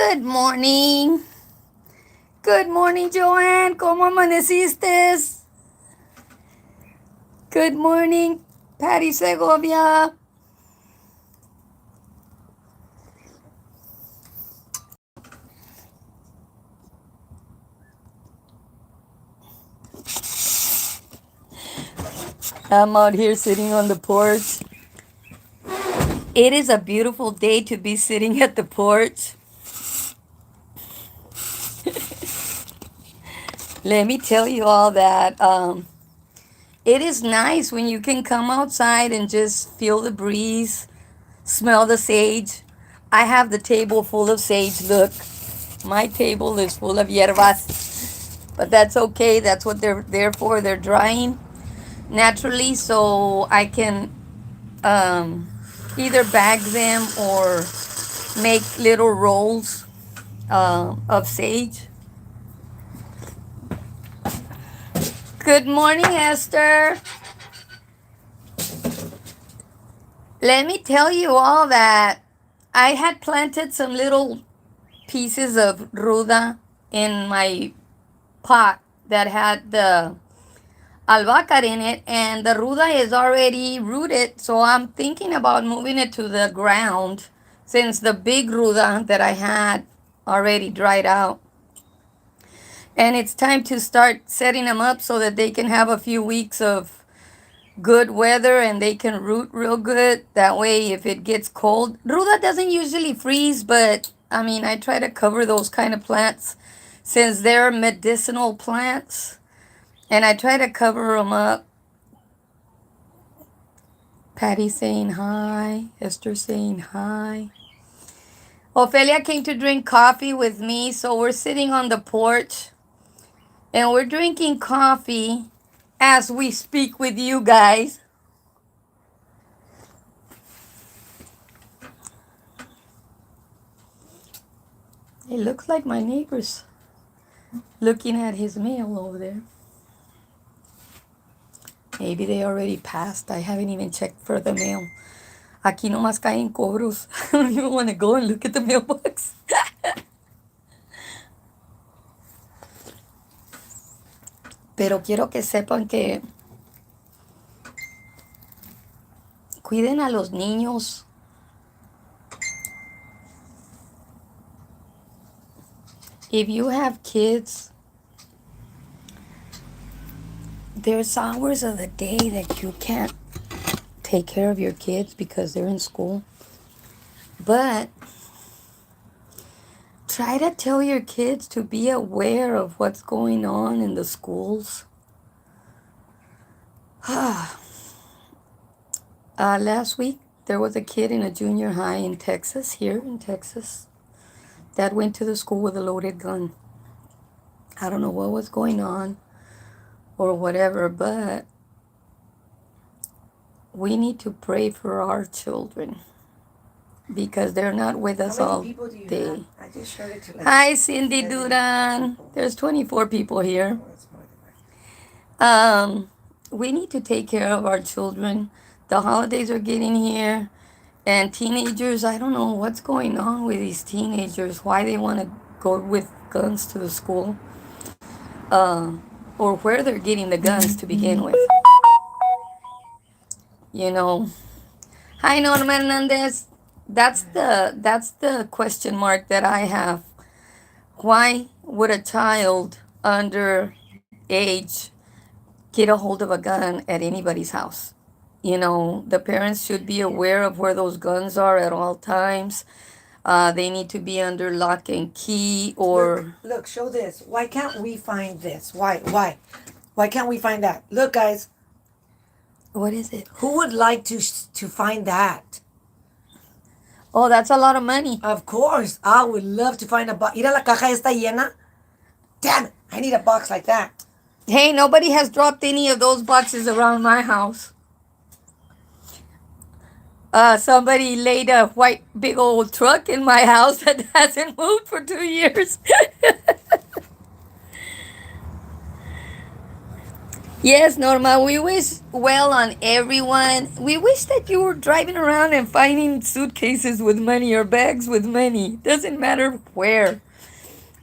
Good morning. Good morning, Joanne. ¿Cómo amaneciste? Good morning, Patty Segovia. I'm out here sitting on the porch. It is a beautiful day to be sitting at the porch. Let me tell you all that it is nice when you can come outside and just feel the breeze, smell the sage. I have the table full of sage. Look, my table is full of hierbas, but that's okay. That's what they're there for. They're drying naturally, so I can either bag them or make little rolls of sage. Good morning, Esther. Let me tell you all that I had planted some little pieces of ruda in my pot that had the albahaca in it, and the ruda is already rooted, so I'm thinking about moving it to the ground since the big ruda that I had already dried out. And it's time to start setting them up so that they can have a few weeks of good weather and they can root real good. That way, if it gets cold, ruda doesn't usually freeze, but I mean, I try to cover those kind of plants since they're medicinal plants, and I try to cover them up. Patty saying hi, Esther saying hi. Ophelia came to drink coffee with me, so we're sitting on the porch and we're drinking coffee as we speak with you guys. It looks like my neighbor's looking at his mail over there. Maybe they already passed. I haven't even checked for the mail. Aquí nomás caen cobros. I don't even want to go and look at the mailbox. Pero quiero que sepan que cuiden a los niños. If you have kids, there's hours of the day that you can't take care of your kids because they're in school. But try to tell your kids to be aware of what's going on in the schools. Last week, there was a kid in a junior high in Texas, here in Texas, that went to the school with a loaded gun. I don't know what was going on or whatever, but we need to pray for our children because they're not with us all day. I just showed it to like. Hi, Cindy Duran. There's 24 people here. We need to take care of our children. The holidays are getting here, and teenagers, I don't know what's going on with these teenagers, why they want to go with guns to the school, or where they're getting the guns to begin with. You know. Hi, Norma Hernandez. That's the question mark that I have. Why would a child under age get a hold of a gun at anybody's house? You know, the parents should be aware of where those guns are at all times. They need to be under lock and key or... Look, show this. Why can't we find this? Why? Why can't we find that? Look, guys. What is it? Who would like to find that? Oh, that's a lot of money. Of course. I would love to find a box. Mira, la caja está llena. Damn it. I need a box like that. Hey, nobody has dropped any of those boxes around my house. Somebody laid a white big old truck in my house that hasn't moved for 2 years. Yes, Norma, we wish well on everyone. We wish that you were driving around and finding suitcases with money or bags with money. Doesn't matter where.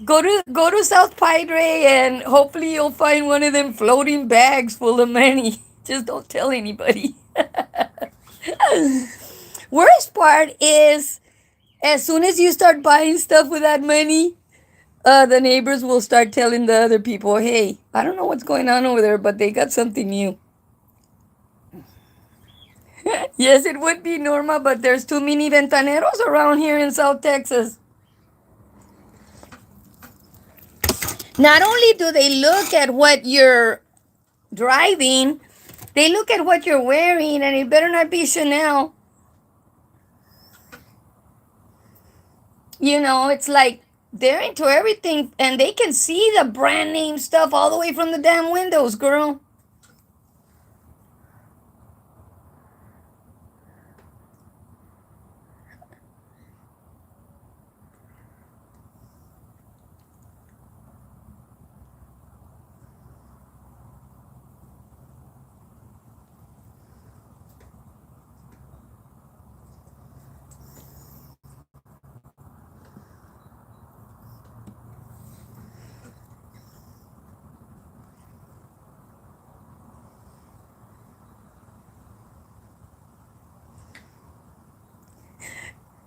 Go to South Padre and hopefully you'll find one of them floating bags full of money. Just don't tell anybody. Worst part is as soon as you start buying stuff with that money, the neighbors will start telling the other people, hey, I don't know what's going on over there, but they got something new. Yes, it would be, Norma, but there's too many ventaneros around here in South Texas. Not only do they look at what you're driving, they look at what you're wearing, and it better not be Chanel. It's like they're into everything, and they can see the brand name stuff all the way from the damn windows, girl.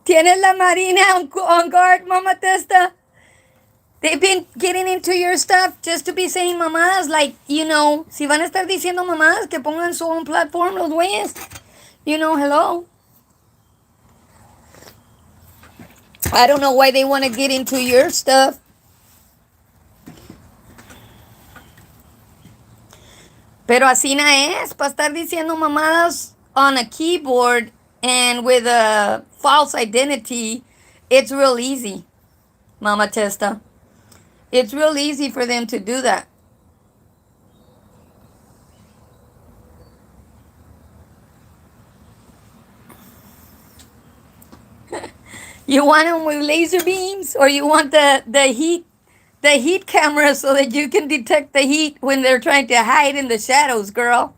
Tienes la Marina on guard, Mama Testa. They've been getting into your stuff just to be saying mamadas. Like, si van a estar diciendo mamadas, que pongan su own platform los güeyes. Hello. I don't know why they want to get into your stuff. Pero así na es, para estar diciendo mamadas on a keyboard and with a false identity, it's real easy, Mama Testa. It's real easy for them to do that. You want them with laser beams, or you want the heat camera so that you can detect the heat when they're trying to hide in the shadows, girl.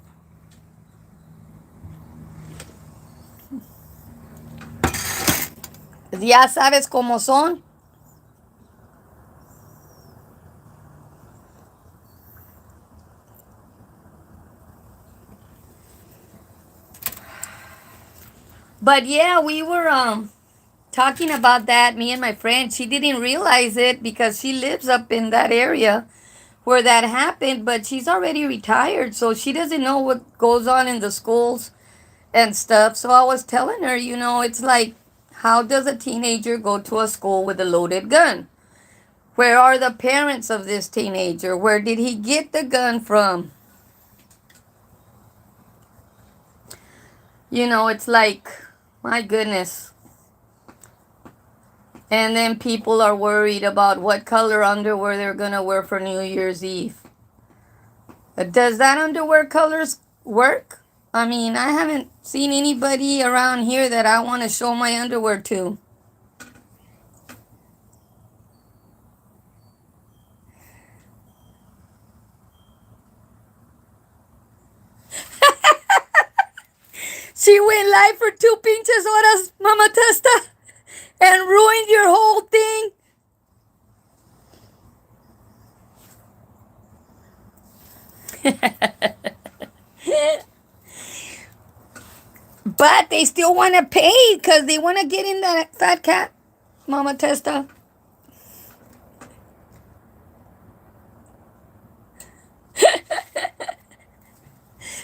Ya sabes cómo son. But yeah, we were talking about that, me and my friend. She didn't realize it because she lives up in that area where that happened, but she's already retired, so she doesn't know what goes on in the schools and stuff. So I was telling her, it's like, how does a teenager go to a school with a loaded gun? Where are the parents of this teenager? Where did he get the gun from? It's like, my goodness. And then people are worried about what color underwear they're going to wear for New Year's Eve. Does that underwear colors work? I mean, I haven't seen anybody around here that I want to show my underwear to. She went live for 2 pinches horas, Mama Testa, and ruined your whole thing. But they still want to pay because they want to get in that fat cat, Mama Testa.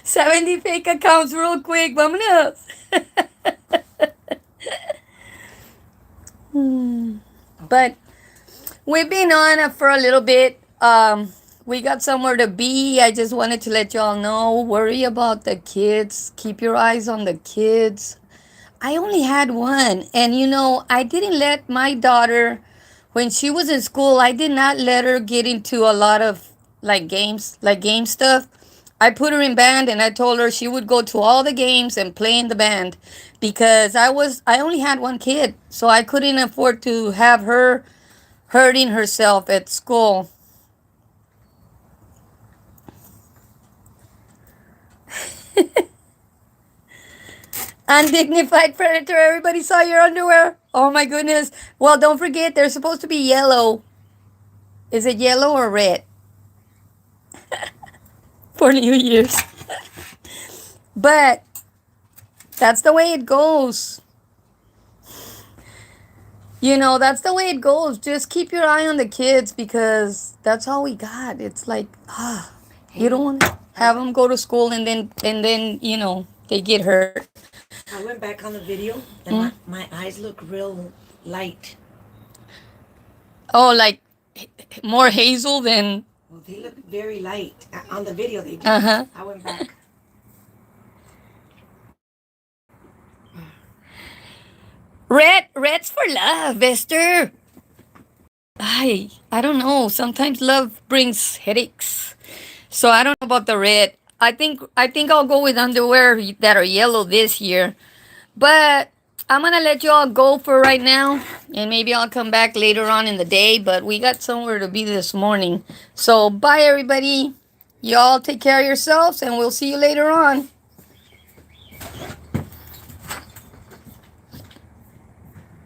70 fake accounts real quick. Vámonos. But we've been on for a little bit. We got somewhere to be. I just wanted to let y'all know. Worry about the kids. Keep your eyes on the kids. I only had one. And I didn't let my daughter, when she was in school, I did not let her get into a lot of game stuff. I put her in band and I told her she would go to all the games and play in the band because I only had one kid, so I couldn't afford to have her hurting herself at school. Undignified predator. Everybody saw your underwear. Oh my goodness. Well, don't forget, they're supposed to be yellow. Is it yellow or red? For New Year's. But that's the way it goes. You know, that's the way it goes. Just keep your eye on the kids because that's all we got. It's like, you don't want to have them go to school and then they get hurt. I went back on the video and my eyes look real light. Oh, like more hazel than. Well, they look very light. On the video they do. Uh-huh. I went back. Red's for love, Esther. I don't know. Sometimes love brings headaches. So I don't know about the red. I think I'll go with underwear that are yellow this year. But I'm gonna let you all go for right now, and maybe I'll come back later on in the day. But we got somewhere to be this morning. So bye everybody. Y'all take care of yourselves, and we'll see you later on.